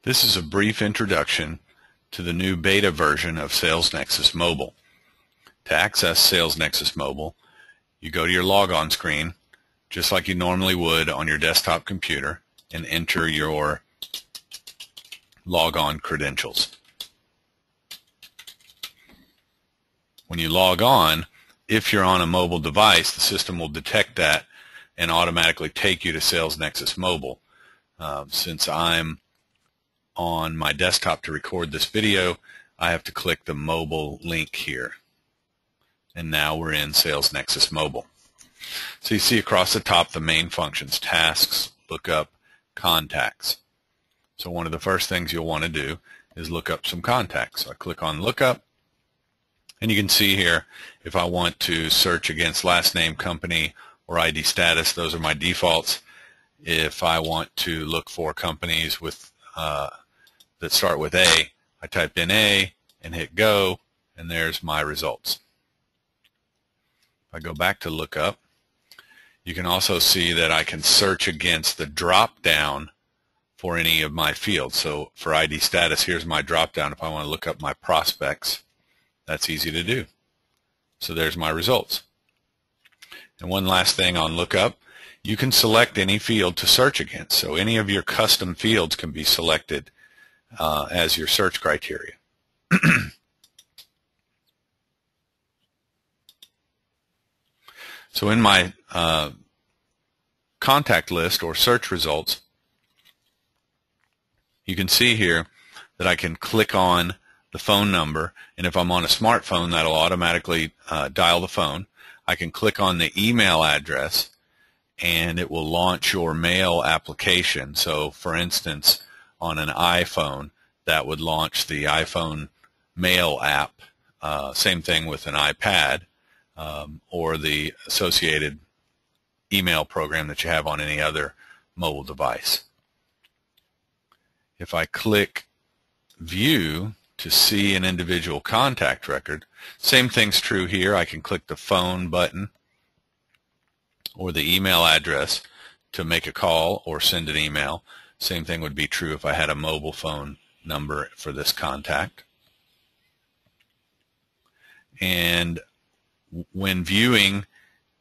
This is a brief introduction to the new beta version of SalesNexus Mobile. To access SalesNexus Mobile, you go to your logon screen, just like you normally would on your desktop computer, and enter your logon credentials. When you log on, if you're on a mobile device, the system will detect that and automatically take you to SalesNexus Mobile. Since I'm on my desktop to record this video, I have to click the mobile link here. And now we're in SalesNexus Mobile. So you see across the top the main functions: tasks, lookup, contacts. So one of the first things you'll want to do is look up some contacts. So I click on lookup, and you can see here if I want to search against last name, company, or ID status, those are my defaults. If I want to look for companies with that start with A, I type in A and hit go, and there's my results. If I go back to lookup, you can also see that I can search against the drop down for any of my fields. So for ID status, here's my drop down. If I want to look up my prospects, that's easy to do. So there's my results. And one last thing on lookup, you can select any field to search against. So any of your custom fields can be selected as your search criteria. So in my contact list or search results, you can see here that I can click on the phone number, and if I'm on a smartphone, that'll automatically dial the phone. I can click on the email address, and it will launch your mail application. So for instance, on an iPhone, that would launch the iPhone mail app. Same thing with an iPad or the associated email program that you have on any other mobile device. If I click view to see an individual contact record, same thing's true here. I can click the phone button or the email address to make a call or send an email. Same thing would be true if I had a mobile phone number for this contact. And when viewing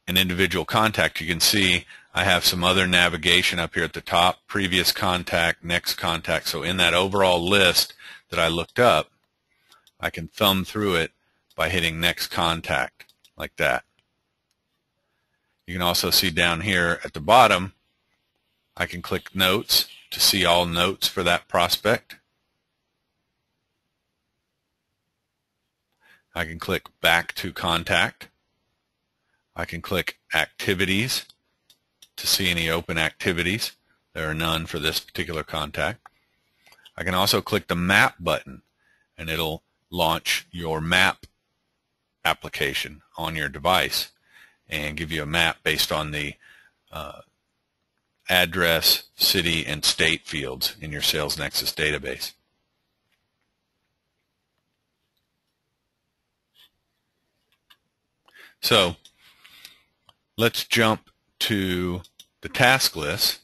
an individual contact, you can see I have some other navigation up here at the top: previous contact, next contact. So in that overall list that I looked up, I can thumb through it by hitting next contact like that. You can also see down here at the bottom, I can click notes to see all notes for that prospect. I can click back to contact. I can click activities to see any open activities. There are none for this particular contact. I can also click the map button, and it'll launch your map application on your device and give you a map based on the address, city, and state fields in your SalesNexus database. So let's jump to the task list,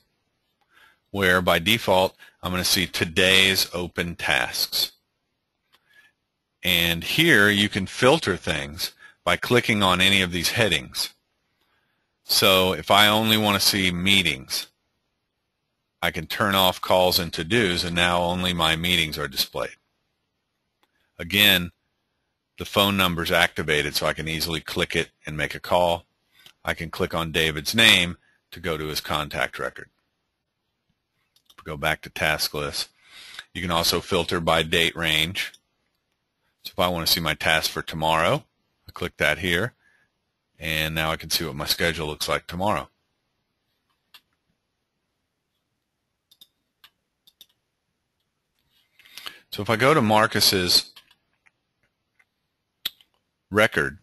where by default I'm going to see today's open tasks. And here you can filter things by clicking on any of these headings. So if I only want to see meetings, I can turn off calls and to-dos, and now only my meetings are displayed. Again, the phone number is activated, so I can easily click it and make a call. I can click on David's name to go to his contact record. Go back to task list. You can also filter by date range. So if I want to see my task for tomorrow, I click that here, and now I can see what my schedule looks like tomorrow. So if I go to Marcus's record,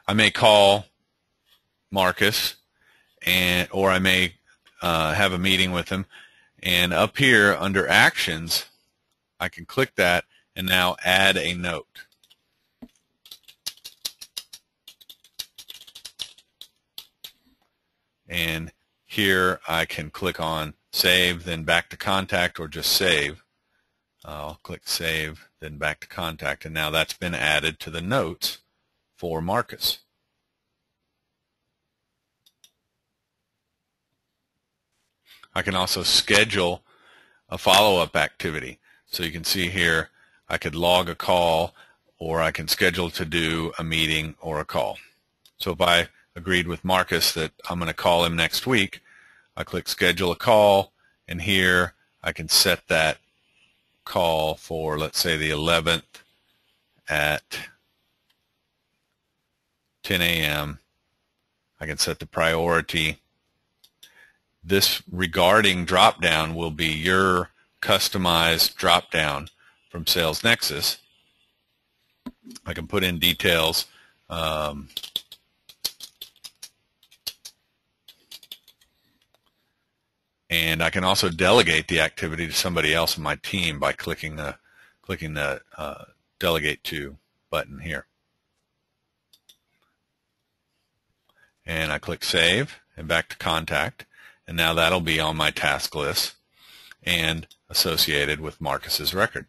I may call Marcus, or I may have a meeting with him, and up here under actions I can click that and now add a note. And here I can click on save, then back to contact, or just save. I'll click save, then back to contact, and now that's been added to the notes for Marcus. I can also schedule a follow-up activity. So you can see here I could log a call, or I can schedule to do a meeting or a call. So if I agreed with Marcus that I'm going to call him next week, I click schedule a call, and here I can set that call for, let's say, the 11th at 10 a.m. I can set the priority. This regarding drop-down will be your customized drop-down from SalesNexus. I can put in details. And I can also delegate the activity to somebody else in my team by clicking the Delegate To button here. And I click Save and back to Contact. And now that'll be on my task list and associated with Marcus's record.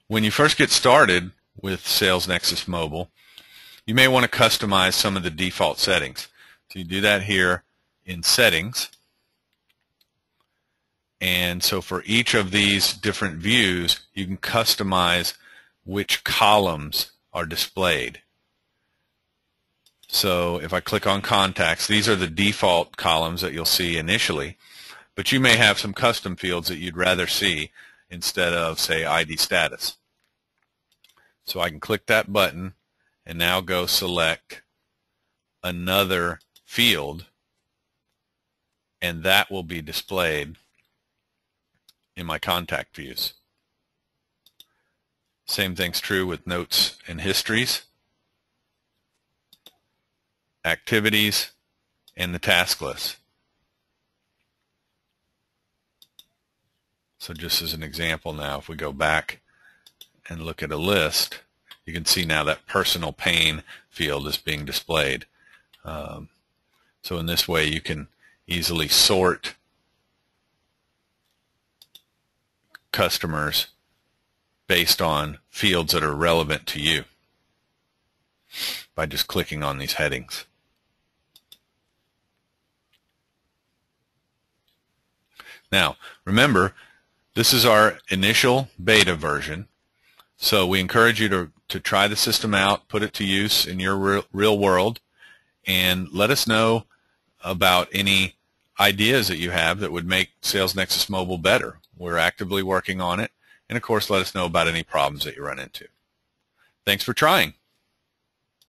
When you first get started with SalesNexus Mobile, you may want to customize some of the default settings. So you do that here in Settings. And so for each of these different views, you can customize which columns are displayed. So if I click on Contacts, these are the default columns that you'll see initially, but you may have some custom fields that you'd rather see instead of, say, ID status. So I can click that button and now go select another field, and that will be displayed in my contact views. Same thing's true with notes and histories, activities, and the task list. So just as an example now, if we go back and look at a list, you can see now that personal pain field is being displayed. So in this way you can easily sort customers based on fields that are relevant to you by just clicking on these headings. Now, remember, this is our initial beta version, so we encourage you to try the system out, put it to use in your real world, and let us know about any ideas that you have that would make SalesNexus Mobile better. We're actively working on it. And of course, let us know about any problems that you run into. Thanks for trying.